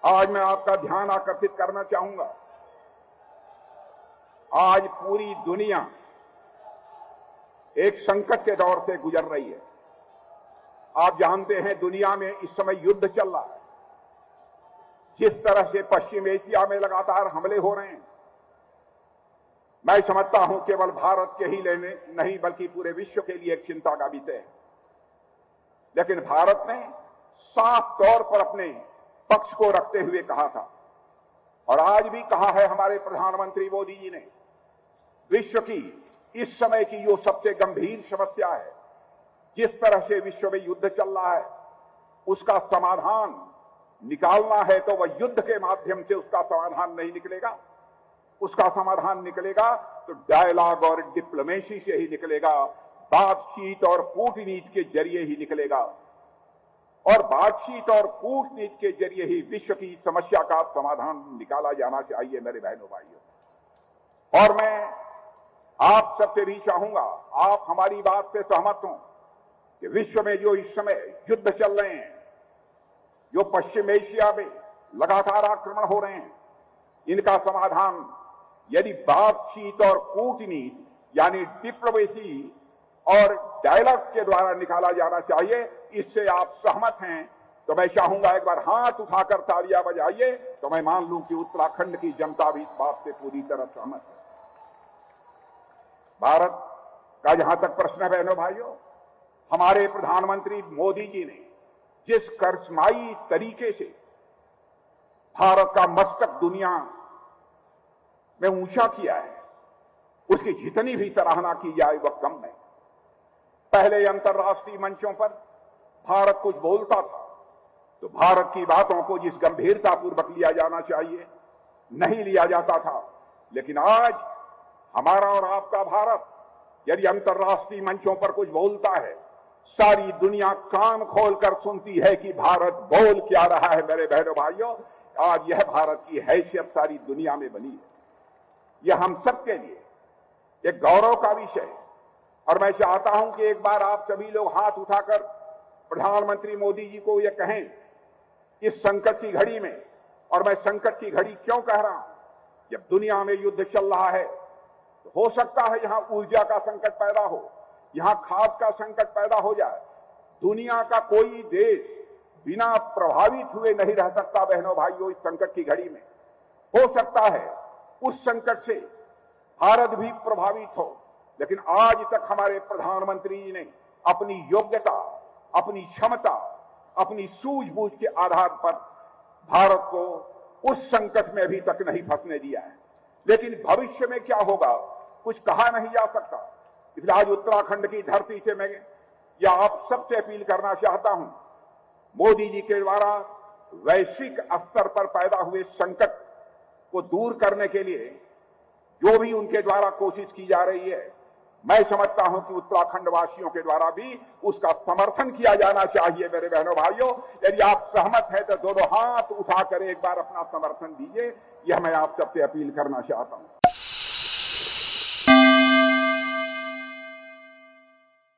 आज मैं आपका ध्यान आकर्षित करना चाहूंगा। आज पूरी दुनिया एक संकट के दौर से गुजर रही है। आप जानते हैं दुनिया में इस समय युद्ध चल रहा है। जिस तरह से पश्चिम एशिया में लगातार हमले हो रहे हैं, मैं समझता हूं केवल भारत के ही लेने नहीं बल्कि पूरे विश्व के लिए एक चिंता का विषय है। लेकिन भारत ने साफ तौर पर अपने पक्ष को रखते हुए कहा था और आज भी कहा है हमारे प्रधानमंत्री मोदी जी ने, विश्व की इस समय की जो सबसे गंभीर समस्या है, जिस तरह से विश्व में युद्ध चल रहा है, उसका समाधान निकालना है तो वह युद्ध के माध्यम से उसका समाधान नहीं निकलेगा। उसका समाधान निकलेगा तो डायलॉग और डिप्लोमेसी से ही निकलेगा, बातचीत और कूटनीति के जरिए ही निकलेगा और बातचीत और कूटनीति के जरिए ही विश्व की समस्या का समाधान निकाला जाना चाहिए मेरे बहनों भाइयों। और मैं आप सबसे भी चाहूंगा, आप हमारी बात से सहमत हों कि विश्व में जो इस समय युद्ध चल रहे हैं, जो पश्चिम एशिया में लगातार आक्रमण हो रहे हैं, इनका समाधान यदि बातचीत और कूटनीति यानी डिप्लोमेसी और डायलॉग के द्वारा निकाला जाना चाहिए, इससे आप सहमत हैं तो मैं चाहूंगा एक बार हाथ उठाकर तालियां बजाइए तो मैं मान लूं कि उत्तराखंड की जनता भी इस बात से पूरी तरह सहमत है। भारत का जहां तक प्रश्न है बहनों भाइयों, हमारे प्रधानमंत्री मोदी जी ने जिस करिश्माई तरीके से भारत का मस्तक दुनिया में ऊंचा किया है, उसकी जितनी भी सराहना की जाए वह कम है। पहले अंतर्राष्ट्रीय मंचों पर भारत कुछ बोलता था तो भारत की बातों को जिस गंभीरतापूर्वक लिया जाना चाहिए नहीं लिया जाता था, लेकिन आज हमारा और आपका भारत यदि अंतर्राष्ट्रीय मंचों पर कुछ बोलता है, सारी दुनिया कान खोलकर सुनती है कि भारत बोल क्या रहा है। मेरे बहनों भाइयों, आज यह भारत की हैसियत सारी दुनिया में बनी है। यह हम सबके लिए एक गौरव का विषय है और मैं चाहता हूं कि एक बार आप सभी लोग हाथ उठाकर प्रधानमंत्री मोदी जी को यह कहें, इस संकट की घड़ी में, और मैं संकट की घड़ी क्यों कह रहा हूं, जब दुनिया में युद्ध चल रहा है तो हो सकता है यहां ऊर्जा का संकट पैदा हो, यहां खाद का संकट पैदा हो जाए। दुनिया का कोई देश बिना प्रभावित हुए नहीं रह सकता बहनों भाइयों। इस संकट की घड़ी में हो सकता है उस संकट से भारत भी प्रभावित हो, लेकिन आज तक हमारे प्रधानमंत्री जी ने अपनी योग्यता, अपनी क्षमता, अपनी सूझबूझ के आधार पर भारत को उस संकट में अभी तक नहीं फंसने दिया है। लेकिन भविष्य में क्या होगा कुछ कहा नहीं जा सकता। इसलिए आज उत्तराखंड की धरती से मैं या आप सबसे अपील करना चाहता हूं, मोदी जी के द्वारा वैश्विक स्तर पर पैदा हुए संकट को दूर करने के लिए जो भी उनके द्वारा कोशिश की जा रही है, मैं समझता हूं कि उत्तराखंड वासियों के द्वारा भी उसका समर्थन किया जाना चाहिए। मेरे बहनों भाइयों, यदि आप सहमत हैं तो दोनों हाथ उठाकर एक बार अपना समर्थन दीजिए, यह मैं आप सबसे अपील करना चाहता हूं।